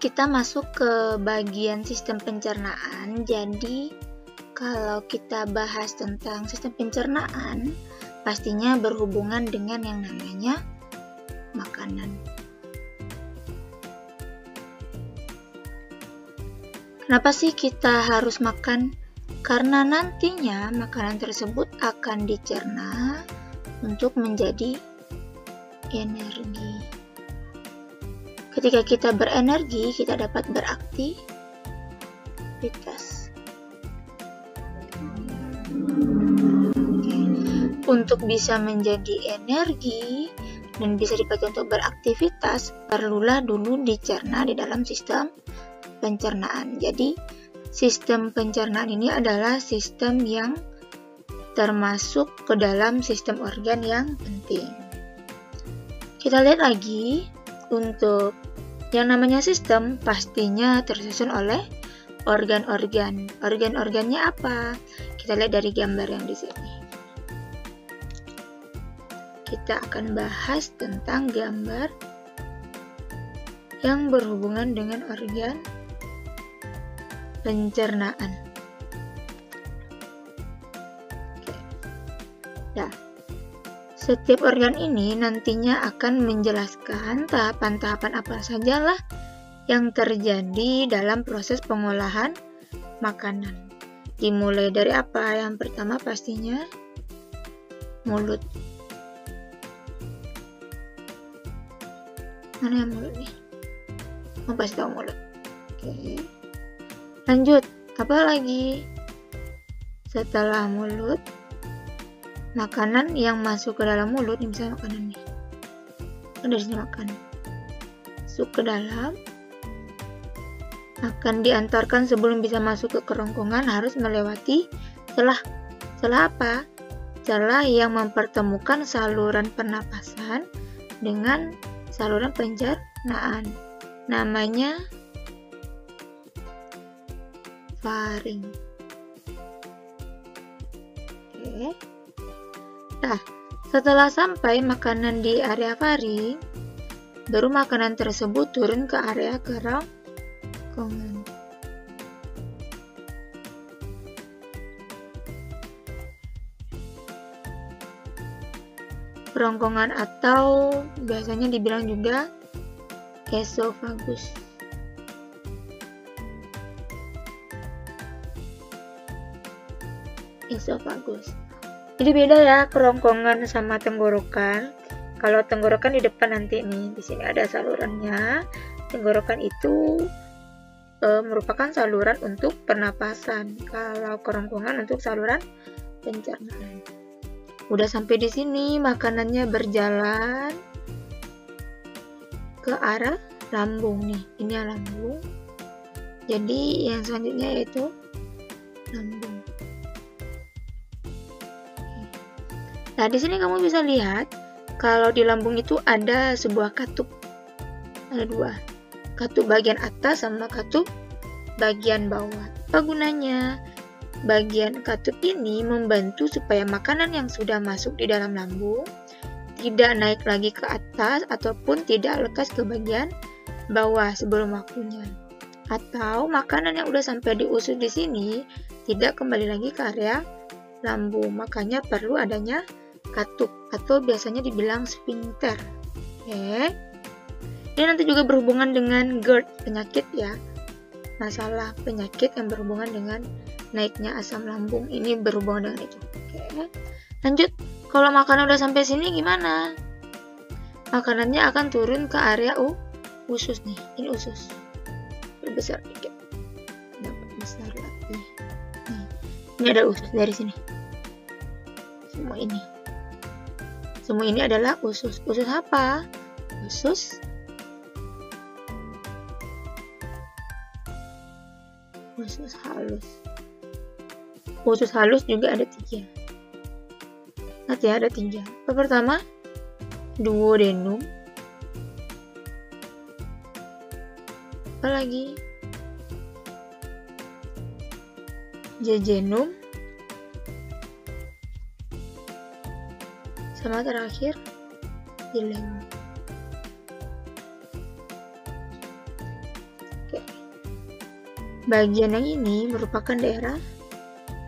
kita masuk ke bagian sistem pencernaan. Jadi kalau kita bahas tentang sistem pencernaan, pastinya berhubungan dengan yang namanya makanan. Kenapa sih kita harus makan? Karena nantinya makanan tersebut akan dicerna untuk menjadi energi. Ketika kita berenergi, kita dapat beraktivitas. Untuk bisa menjadi energi dan bisa dipakai untuk beraktivitas, perlulah dulu dicerna di dalam sistem pencernaan. Jadi, sistem pencernaan ini adalah sistem yang termasuk ke dalam sistem organ yang penting. Kita lihat lagi, untuk yang namanya sistem pastinya tersusun oleh organ-organ. Organ-organnya apa? Kita lihat dari gambar yang di sini. Kita akan bahas tentang gambar yang berhubungan dengan organ pencernaan. Nah, setiap organ ini nantinya akan menjelaskan tahapan-tahapan apa sajalah yang terjadi dalam proses pengolahan makanan. Dimulai dari apa? Yang pertama pastinya mulut. Mana yang mulut nih? Mau pasti tahu mulut. Oke. Lanjut, apa lagi? Setelah mulut, makanan yang masuk ke dalam mulut, ini misalnya makanan nih. Kan dari sini makan. Masuk ke dalam, akan diantarkan sebelum bisa masuk ke kerongkongan harus melewati celah. Celah apa? Celah yang mempertemukan saluran pernapasan dengan saluran pencernaan. Namanya faring. Oke. Nah, setelah sampai makanan di area faring, baru makanan tersebut turun ke area kerongkongan. Kerongkongan atau biasanya dibilang juga esofagus. Esofagus. Jadi beda ya kerongkongan sama tenggorokan. Kalau tenggorokan di depan nanti nih, di sini ada salurannya. Tenggorokan itu merupakan saluran untuk pernapasan. Kalau kerongkongan untuk saluran pencernaan. Udah sampai di sini, makanannya berjalan ke arah lambung nih. Ini lambung. Jadi yang selanjutnya yaitu lambung. Nah, di sini kamu bisa lihat kalau di lambung itu ada sebuah katup. Ada dua. Katup bagian atas sama katup bagian bawah. Apa gunanya? Bagian katup ini membantu supaya makanan yang sudah masuk di dalam lambung tidak naik lagi ke atas ataupun tidak lekas ke bagian bawah sebelum waktunya. Atau makanan yang udah sampai di usus di sini tidak kembali lagi ke area lambung. Makanya perlu adanya katup atau biasanya dibilang sphincter. Oke. Ini nanti juga berhubungan dengan GERD, penyakit ya. Masalah penyakit yang berhubungan dengan naiknya asam lambung, ini berhubungan dengan itu. Oke. Lanjut, kalau makanan udah sampai sini gimana? Makanannya akan turun ke area usus nih. Ini usus. Lebih besar dikit. Dapat besar lagi. Nih. Ini ada usus dari sini. Semua ini. Semua ini adalah usus. Usus apa? Usus halus. Usus halus juga ada 3. Lihat ya, ada 3. Yang pertama, duodenum. Apa lagi? Jejunum. Sama terakhir, ileum. Bagian yang ini merupakan daerah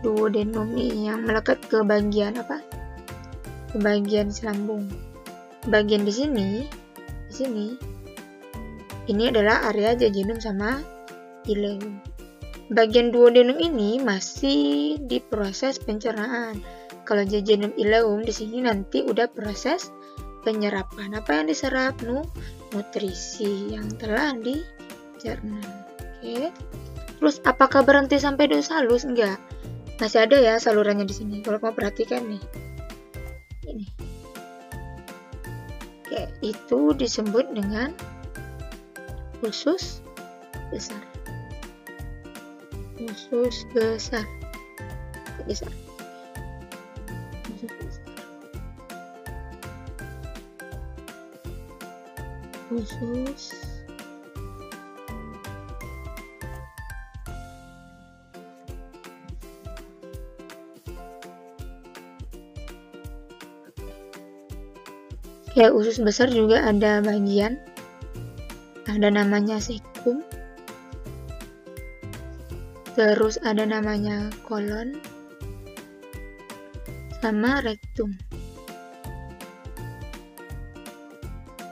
duodenum nih, yang melekat ke bagian apa? Ke bagian selambung. Bagian di sini, ini adalah area jejunum sama ileum. Bagian duodenum ini masih di proses pencernaan. Kalau jejunum ileum di sini nanti udah proses penyerapan. Apa yang diserap? Nutrisi yang telah dicerna. Oke. Terus apakah berhenti sampai dosalus? Enggak. Masih ada ya salurannya di sini. Kalau kamu perhatikan nih. Ini. Oke, itu disebut dengan usus besar. Usus besar. Besar. Usus besar. Usus kayak usus besar juga ada bagian, ada namanya sekum, terus ada namanya kolon sama rektum.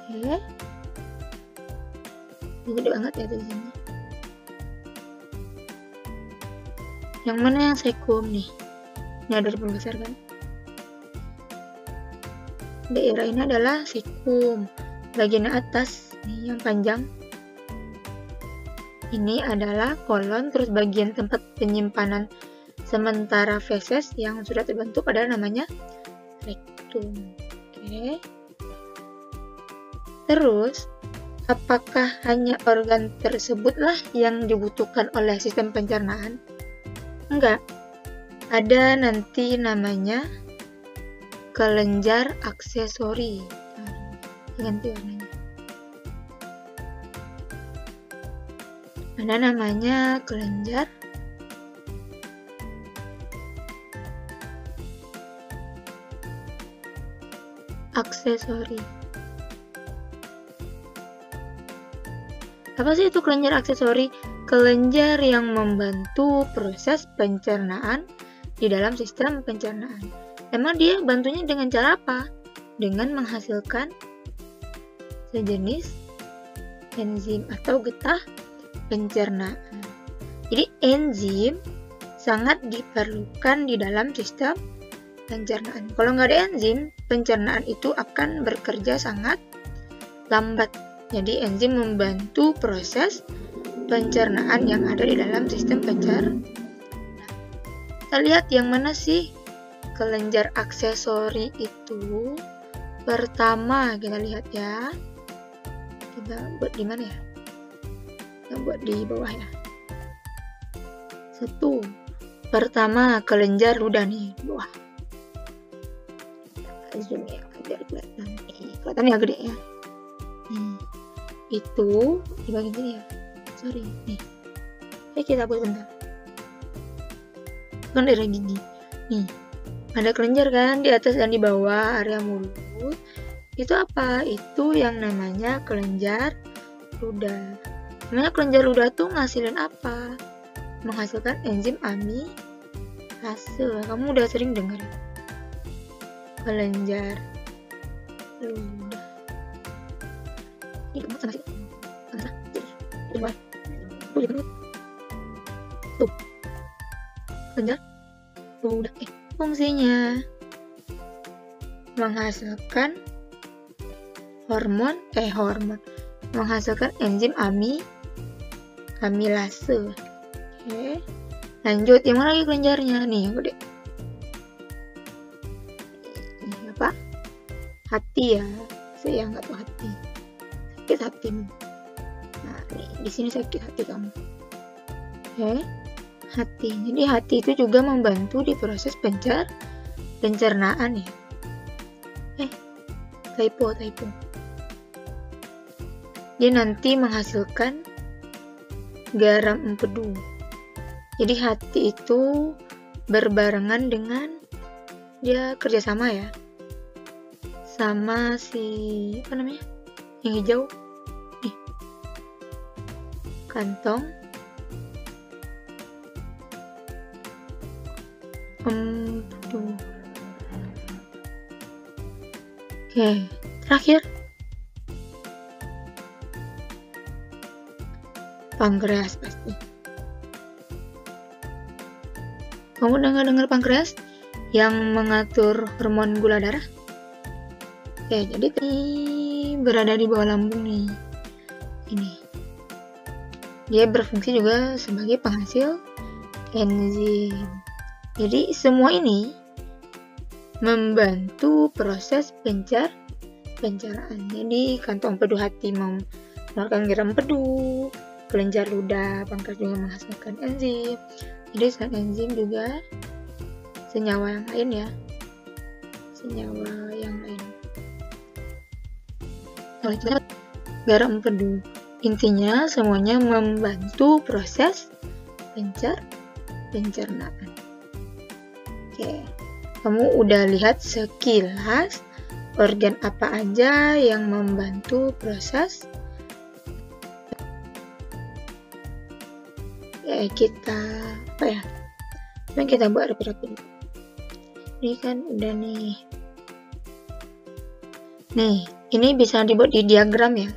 Oke, gede banget ya di sini. Yang mana yang sekum nih? Ini ada besar kan? Daerah ini adalah sekum. Bagian atas nih yang panjang. Ini adalah kolon, terus bagian tempat penyimpanan sementara feses yang sudah terbentuk adalah namanya rektum. Oke. Terus, apakah hanya organ tersebutlah yang dibutuhkan oleh sistem pencernaan? Enggak. Ada nanti namanya kelenjar aksesori. Ganti warnanya. Ada namanya kelenjar aksesori. Apa sih itu kelenjar aksesori? Kelenjar yang membantu proses pencernaan di dalam sistem pencernaan. Emang dia bantunya dengan cara apa? Dengan menghasilkan sejenis enzim atau getah pencernaan. Jadi enzim sangat diperlukan di dalam sistem pencernaan. Kalau nggak ada enzim, pencernaan itu akan bekerja sangat lambat. Jadi enzim membantu proses pencernaan yang ada di dalam sistem pencernaan. Kita lihat yang mana sih kelenjar aksesori itu. Pertama kita lihat ya. Kita buat di mana ya? Kita buat di bawah ya. 1. Pertama kelenjar ludah nih, bawah. Zoom ya, biar kelihatan. Kelihatan ya gede ya. Itu di bagian sini ya. Sorry, nih. Kita buat bentar. Kan daerah gigi. Nih, ada kelenjar kan di atas dan di bawah area mulut. Itu apa? Itu yang namanya kelenjar ludah. Namanya kelenjar ludah tuh ngasilin apa? Menghasilkan enzim amilase. Kamu udah sering dengar ya? Kelenjar ludah. Ini kamu sama sih? Sama. Tuh. Kelenjar ludah. Fungsinya menghasilkan hormon, menghasilkan enzim amilase. Oke. Lanjut, yang mana lagi kelenjarnya? Nih, yang gede. Ini apa? Hati ya. Saya nggak tahu hati. Sakit hatimu. Nah, nih, di sini sakit hati kamu. Oke. Hati. Jadi hati itu juga membantu di proses pencernaan ya. Typo. Dia nanti menghasilkan garam empedu. Jadi hati itu berbarengan dengan dia kerjasama ya, sama si apa namanya yang hijau nih, kantong empedu. Oke, terakhir pankreas pasti. Kamu dengar pankreas yang mengatur hormon gula darah? Oke, jadi ini berada di bawah lambung nih. Ini. Dia berfungsi juga sebagai penghasil enzim. Jadi semua ini membantu proses pencernaan. Jadi kantong empedu hati mengeluarkan garam empedu, kelenjar ludah pankreas juga menghasilkan enzim. Jadi selain enzim juga senyawa yang lain ya, senyawa yang lain. Oleh itu garam empedu. Intinya semuanya membantu proses pencernaan. Oke, kamu udah lihat sekilas organ apa aja yang membantu proses. Kita apa ya? Coba kita buat rapi-rapi dulu. Ini kan udah nih. Nih, ini bisa dibuat di diagram ya.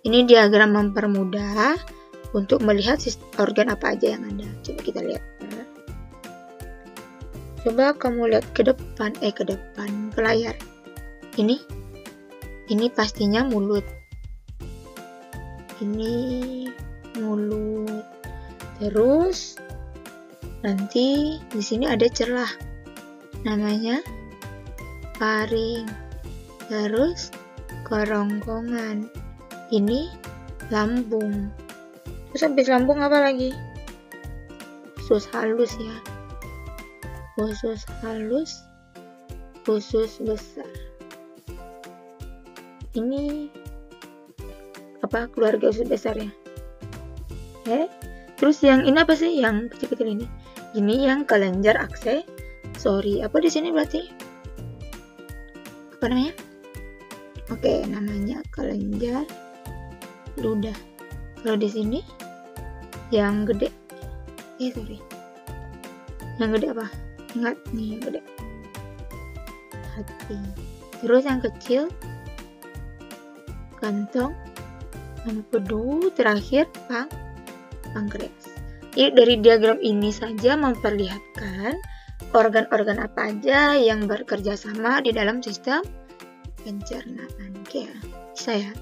Ini diagram mempermudah untuk melihat organ apa aja yang ada. Coba kita lihat. Coba kamu lihat ke depan, ke layar. Ini pastinya mulut. Ini mulut. Terus nanti di sini ada celah. Namanya faring. Terus kerongkongan. Ini lambung. Terus habis lambung apa lagi? Usus halus ya. Usus halus, usus besar. Ini apa? Keluarga usus besar ya. Terus yang ini apa sih? Yang kecil-kecil ini? Ini yang kelenjar aksesori. Apa di sini berarti? Apa namanya? Oke, namanya kelenjar ludah. Kalau di sini yang gede, yang gede apa? Ingat nih yang gede, hati. Terus yang kecil kantong empedu, terakhir pankreas. Jadi dari diagram ini saja memperlihatkan organ-organ apa aja yang bekerja sama di dalam sistem pencernaan. Oke ya, bisa ya.